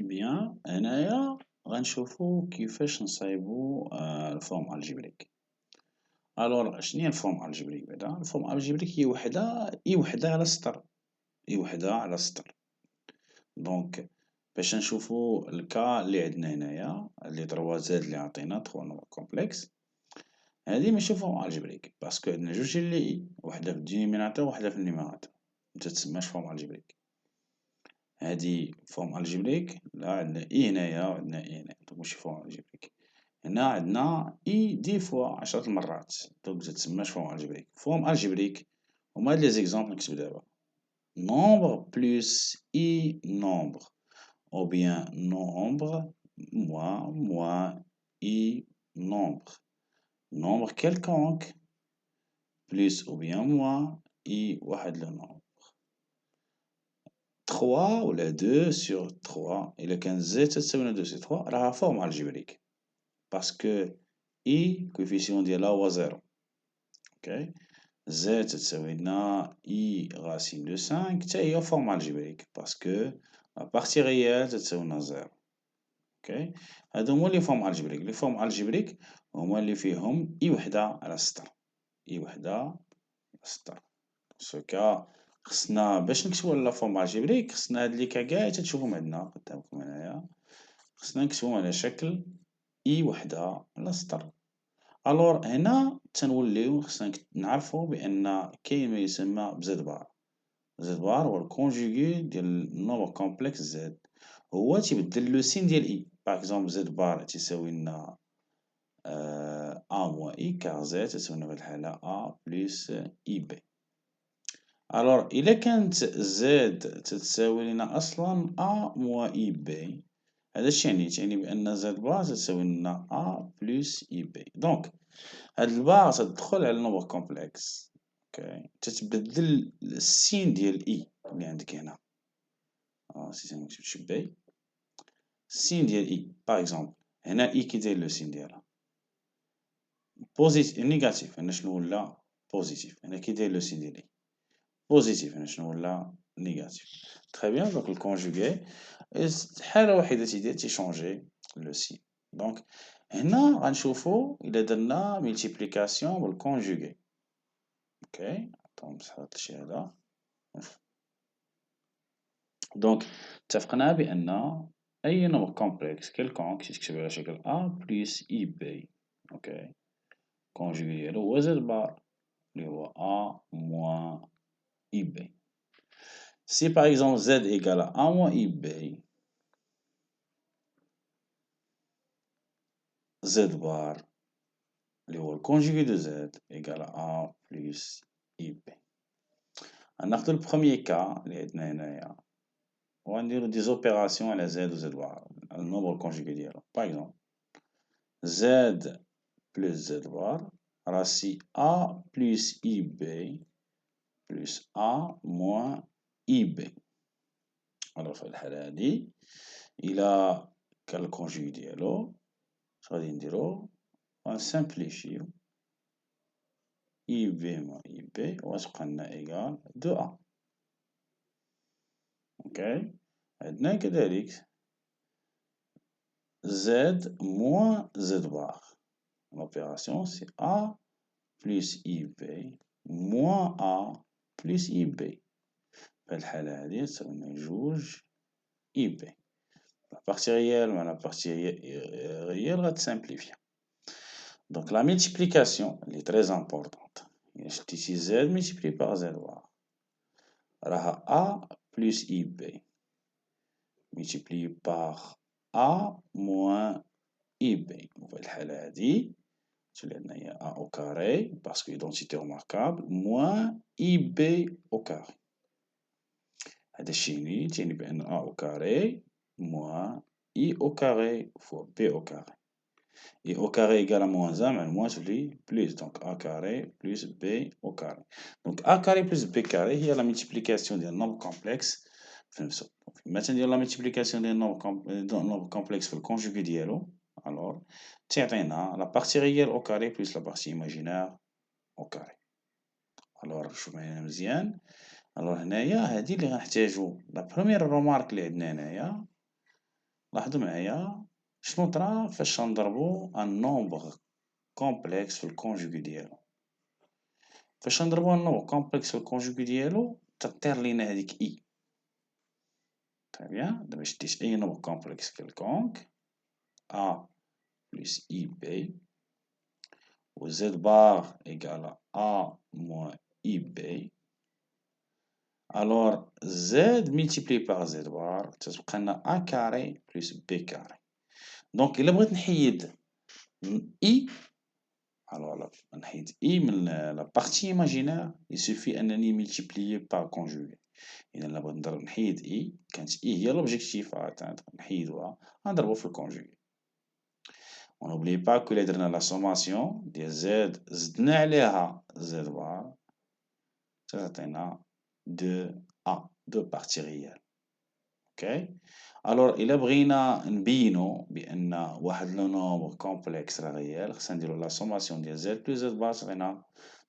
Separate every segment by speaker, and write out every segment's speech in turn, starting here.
Speaker 1: بيان هنايا غنشوفو كيفاش نصايبو الفورم الجبريك. الوغ شنوهيا الفورم الجبريك بعدا؟ الفورم الجبريك هي وحدة على سطر، هي وحدة على سطر. دونك باش نشوفو الكا اللي عندنا هنايا اللي 3 زاد اللي عطينا 3 نومبر كومبلكس، هادي ماشي فورم الجبريك باسكو عندنا جوج ديال لي اي، وحدة في الدينوميناتور وحدة في النيميراتور، متتسماش فورم الجبريك. هادي فورم الجبريك، لا عندنا اي هنايا وعندنا اي هنايا، دونك ماشي فورم الجبريك. هنا عندنا اي دي فوا 10 المرات، دونك متتسماش فورم الجبريك. فورم الجبريك هما هاد لي زيكزامبل نكتب دابا: nombre plus i nombre, ou bien nombre moins i nombre. Nombre quelconque plus ou bien moins i واحد le nombre. 3 ولا 2 sur 3 إلا كان z تساوي 2 sur 3 راها فورم الجبريك باسكو i كوفيسيون ديالها هو 0. اوكي، z تساوي لنا i racine de 5 حتى هي فورم الجبريك باسكو لا بارتي ريال تساوي لنا 0. اوكي، هادو هما لي فورم الجبريك. لي فورم الجبريك هما اللي فيهم اي وحدة على سطر، اي وحدة على سطر. سوكا خصنا باش نكتبو لا فورم الجبريك خصنا هاد لي كا كاع تتشوفهم عندنا قدامكم هنايا، خصنا نكتبوهم على شكل اي وحدة على سطر. الوغ هنا تنوليو خصنا نعرفو بأن كاين ما يسمى بزد بار. زد بار هو الكونجوغي ديال النومبر كومبلكس زد، هو تيبدل لو سين ديال اي. باغ اكزومبل زد بار تيساوي لنا ا موان اي كار زد تساوي لنا في هاد الحالة ا بلس اي بي. الوغ إلا كانت زد تتساوي لنا أصلا ا موان اي بي، هذا اش تعني بأن زد بار تساوي لنا ا بلس اي بي. دونك هاد البار تدخل على النومبر كومبلكس، اوكي، تتبدل السين ديال اي اللي عندك هنا. نسيت نكتب بي، السين ديال اي باغ اكزومبل هنا اي كي داير لو سين ديالها بوزيتيف نيجاتيف، هنا شنو ولا بوزيتيف، هنا كي داير لو سين ديال اي بوزيتيف، هنا شنو ولا نيجاتيف. تري بيان، دونك الكونجوغي حالة وحيدة تيدير تيشونجي لو سين. دونك هنا غنشوفو إلا درنا ملتيبليكاسيون بالكونجوغي. اوكي، نمسح هاد الشي هذا. دونك اتفقنا بأن أي نومبر كومبلكس كيلكونك تيتكتب على شكل أ بلس إي بي. اوكي، كونجوغي ديالو هو زد بار اللي هو أ موان إي بي. سي باغ اكزومبل زد إيكال أ موان إي بي، زد بار اللي هو الكونجوغي دو زد إيكال أ بلس إي بي. غناخدو البخوميي كا اللي عندنا هنايا وغنديرو دي زوبيراسيون على زد و زد بار، النومبر كونجوغي ديالو. باغ اكزومبل زد بلس زد بار راسي A plus IB plus A moins IB. alors في الحالة هادي إلا كان الكونجوغي ديالو اش غادي نديرو؟ غنسامبليفيو IB moins IB وغتبقى لنا إيكال 2A. اوكي، عندنا كذلك Z moins Z bar. L'opération c'est A plus IB moins A plus IB. في الحالة هادي تساوي لنا جوج إي بي. لا بارتي ريال مع لا بارتي ريال غتسامبليفي. دونك لا ملتيبليكاسيون اللي تري امبورطونط، إلا شديتي زد ملتيبلي باغ زد بار راها أ بلس إي بي ملتيبلي باغ أ موان إي بي. وفي الحالة هادي تولي عندنا هي أ أو كاري باسكو إيدونتيتي روماركابل موان إي بي أو كاري. هذا الشيء تعني بأن أ أو كاري موان إي أو كاري فوا بي أو كاري. إي أو كاري إيكال موان زان مع الموان تولي بليس، دونك أ كاري بلس بي أو كاري. دونك أ كاري بلس بي كاري هي لا ملتيبليكاسيون ديال نومبر كومبلكس في نفسو. كيما تندير لا ملتيبليكاسيون ديال نومبر كومبلكس في الكونجوغي ديالو، ألور تيعطينا لا بارتي ريال أو كاري بلس لا بارتي إيماجينار أو كاري. ألور شوف معايا مزيان. ألور هنايا هادي اللي غنحتاجو لا بروميير رومارك اللي عندنا هنايا لاحظوا معايا شنو طرا فاش نضربو ان نومبر كومبلكس في الكونجوغي ديالو. فاش نضربو ان نومبر كومبلكس في الكونجوغي ديالو تطير لينا هاديك اي. تري بيان. دابا شديت اي نومبر كومبلكس كيلكونك a plus ib و z bar égale à a moins ib. Alors z multiplié par z bar تتبقى لنا a carré plus b carré. دونك إلا بغيت نحيد i، alors نحيد i من la partie imaginaire il suffit أنني multiplier par conjuguer. إذا إلا بغيت نحيد i كانت i هي l'objectif à atteindre نحيدوها غنضربو في الكونجوغي. On n'oublie pas que اللي درنا la sommation ديال z زدنا عليها z bar تعطينا 2a 2 parties réelles. اوكي. الوغ إلا بغينا نبينو بأن واحد لو نومبر كومبلكس راه ريال خصنا نديرو لا سوماسيون ديال z بلس z بار تعطينا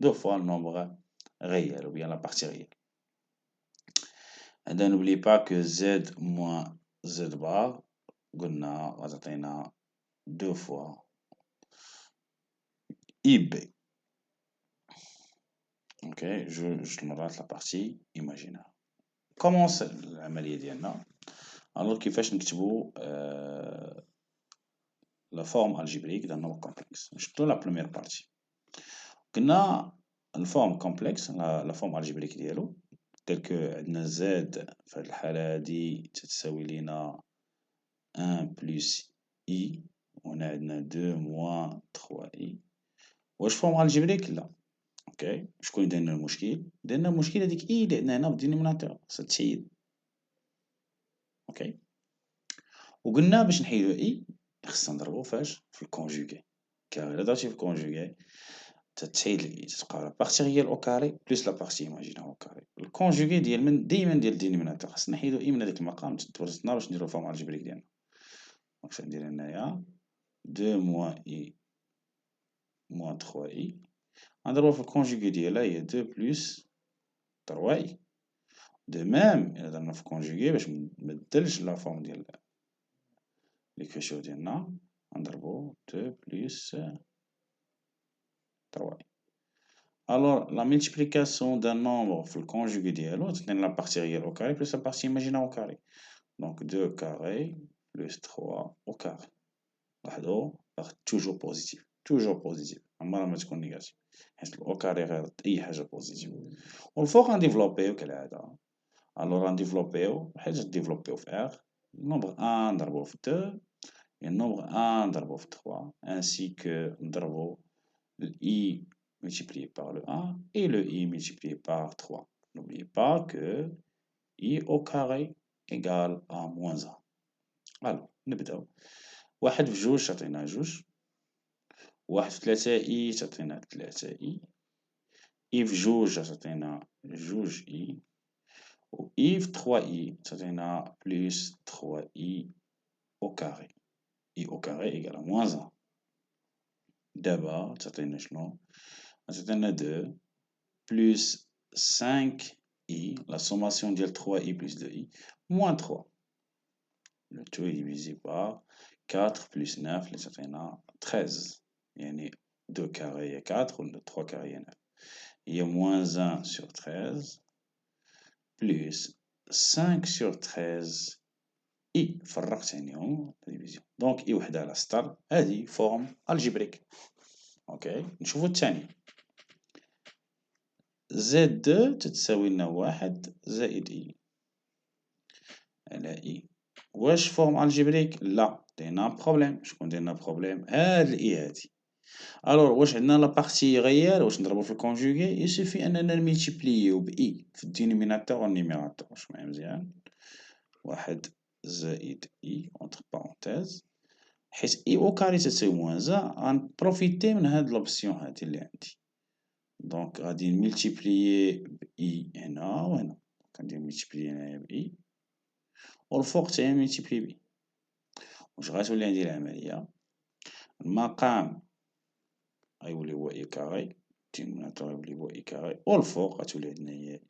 Speaker 1: 2 فوا النومبر ريال ou bien la partie réelle. هذا n'oublie pas que z moins z bar قلنا غتعطينا 2 فوا ib. اوكي. جوج مرات لا بارتي ايماجينير. كومونس العمليه ديالنا. الوغ كيفاش نكتبو لا فورم الجبريك ديال نومبر كومبلكس. نشدو لا بروميير بارتي. قلنا الفورم كومبلكس لا فورم الجبريك ديالو تال كو عندنا زد في هاد الحاله هادي تتساوي لينا 1 بلس اي وهنا عندنا 2 موان 3 اي. واش فورم الجبريك؟ لا. اوكي. شكون اللي دايرنا المشكل؟ دايرنا المشكل هذيك اي اللي عندنا هنا في الدينوميناتور خصها تحيد. اوكي. وقلنا باش نحيدو اي خصنا نضربو فاش في الكونجوغي. كار الا ضربتي في الكونجوغي تتحيد الاي تتبقى لا بارتي ريال او كاري بلس لا بارتي ايماجينير او كاري. الكونجوغي ديال من ديما ديال الدينوميناتور خصنا نحيدو اي من هذاك المقام تورثنا باش نديرو الفورم الجبريك ديالنا. دونك اش ندير هنايا 2 موان اي موان 3 اي غنضربو في الكونجوغي ديالها هي 2 بلس 3 اي. دو ميم إلا درنا في كونجوغي باش منبدلش لا فورم ديال ليكريشور ديالنا غنضربو 2 بلس 3 اي. Alors, la multiplication d'un nombre في الكونجوغي ديالو تعطينا la partie réelle au carré plus la partie imaginaire au carré. Donc 2 carré plus 3 au carré. لاحظوا toujours positif. toujours positif. عمرها ما تكون نيجاتيف حيت الاو كاري غير اي حاجه بوزيتيف. والفوق غنديفلوبيو كالعاده. الوغ غنديفلوبيو بحال غنديفلوبيو في ار النومبر 1 نضربوه في 2 et النومبر 1 نضربوه في 3 ainsi que نضربو i multiplié par le 1 et le i multiplié par 3. N'oubliez pas que i au carré égale à moins 1. Alors, نبداو. واحد في جوج تعطينا جوج. واحد في 3 i تعطينا 3 i. i في جوج تعطينا جوج i. و i في 3 i تعطينا plus 3 i au carré. i au carré égale à moins 1. دابا تعطينا شنو؟ تعطينا 2 plus 5i, la sommation de 3i plus 2i, moins 3. Le tout est divisé par 4 plus 9, les 13. Il y a 2 carrés et 4, ou 3 carrés et 9. Il y a moins 1 sur 13, plus 5 sur 13, i, فرقت عليهم division. Donc i وحدة على سطر، هذه forme algébrique. اوكي، نشوفو الثاني. Z2 تتساوي لنا 1 زائد إي على إي. واش فورم الجبريك؟ لا، درنا بروبليم. شكون درنا بروبليم؟ هاد الإي هادي. ألور واش عندنا لا بارتي غيال واش نضربو في الكونجوغي؟ يسوفي أننا نميلتيبليو بإي في الدينوميناتور والنيميراتور. واش معايا مزيان؟ 1 زائد إي أونتر بارونتيز حيت إي أو كاري تساوي موان 1 غنبروفيتي من هاد لوبسيون هادي اللي عندي. دونك غادي نملتيبليي ب إي هنا وهنا. غندير ملتيبليي هنايا ب إي والفوق تاهي ملتيبليي ب إي. واش غتولي عندي العملية؟ المقام غيولي هو إي كاري، الدينوميناتور غيولي هو إي كاري، والفوق غتولي عندنا هي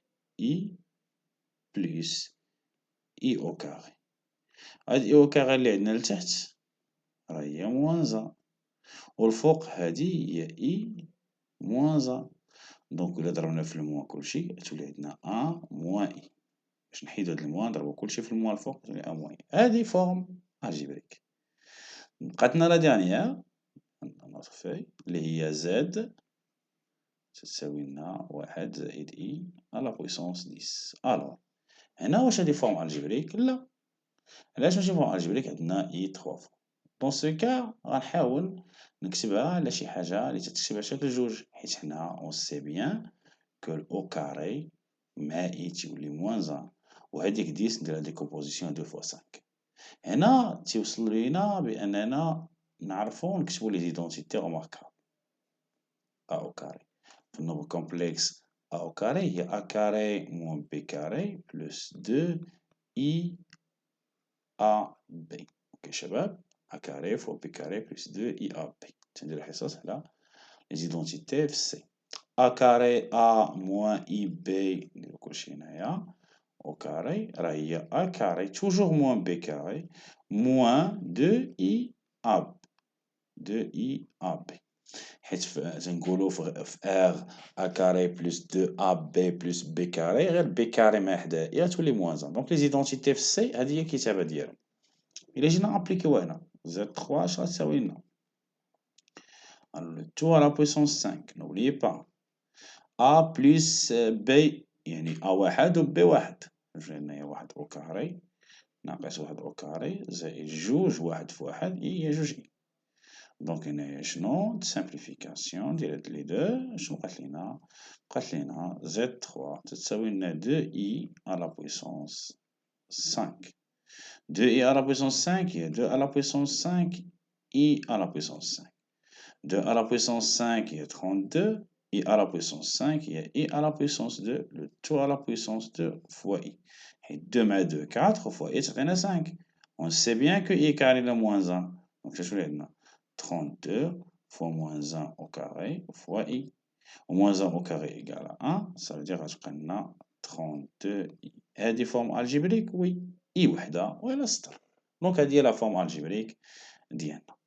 Speaker 1: إي بلس إي أو كاري. هاد إي أو كاري اللي عندنا لتحت راه هي موان زا، والفوق هادي هي إي موان زا. دونك إلا ضربنا في الموان كلشي تولي عندنا أ موان إي. باش نحيدو هاد الموان نضربو كلشي في الموان الفوق تولي أ موان إي. هادي فورم الجبريك. بقاتنا لا ديرنيير نوتر فوي اللي هي زد تساوي لنا واحد زائد إي على بويسونس 10. ألوغ هنا واش هادي فورم الجبريك؟ لا. علاش ماشي فورم الجبريك؟ عندنا إي تخوا فوا. دون سو كا غنحاول نكتبها على شي حاجة اللي تتكتب على شكل جوج، حيت حنا أون سي بيان كو الأو كاري مع إي تيولي موان زان، وهاديك 10 نديرها ديكومبوزيسيون دو فوا 5. هنا تيوصل لينا بأننا نعرفو نكتبو لي زيدونتيتي روماركابل. أ أو كاري في النومبر كومبلكس أ أو كاري هي أ كاري موان بي كاري بلس 2 إي أ بي. اوكي شباب، أ كاري فوا بي كاري بلس 2 إي أ بي. تندير الحصص على لي زيدونتيتي في سي. أ كاري أ موان إي بي نديرو كلشي هنايا أو كاري راه هي أ كاري توجور موان بي كاري موان 2 إي أ بي 2 إي أ بي. حيت تنقولو في ار أ كاري بلس 2 أ بي بلس بي كاري غير بي كاري مع حداه إي تولي موان زان. دونك لي زيدونتيتي في سي هادي هي الكتابة ديالهم. إلا جينا أبليكيوها هنا زد 3 اش غتساوي لنا؟ لو تو على بويسونس 5 n'oubliez pas أ بلس بي يعني أ واحد و بي واحد. نجي هنايا واحد أو كاري ناقص واحد أو كاري زائد جوج واحد في واحد هي جوج إي. دونك هنايا شنو سامبليفيكاسيون ديال هاد لي دو شنو بقات لينا؟ بقات لينا زد 3 تتساوي لنا 2 إي على بويسونس 5. 2 إي على بويسونس 5 هي 2 على بويسونس 5 إي على بويسونس 5. 2 à la puissance 5 est 32, i à la puissance 5 est i à la puissance 2, le tout à la puissance 2 fois i. Et 2 moins 2, 4 fois i, c'est 5. On sait bien que i carré est moins 1. Donc, je vais 32 fois moins 1 au carré fois i. Moins 1 au carré égale à 1, ça veut dire qu'on a 32i. Et des formes algébriques, oui. I وحدة ولا سطر. Donc, هذه هي la forme algébrique ديالنا.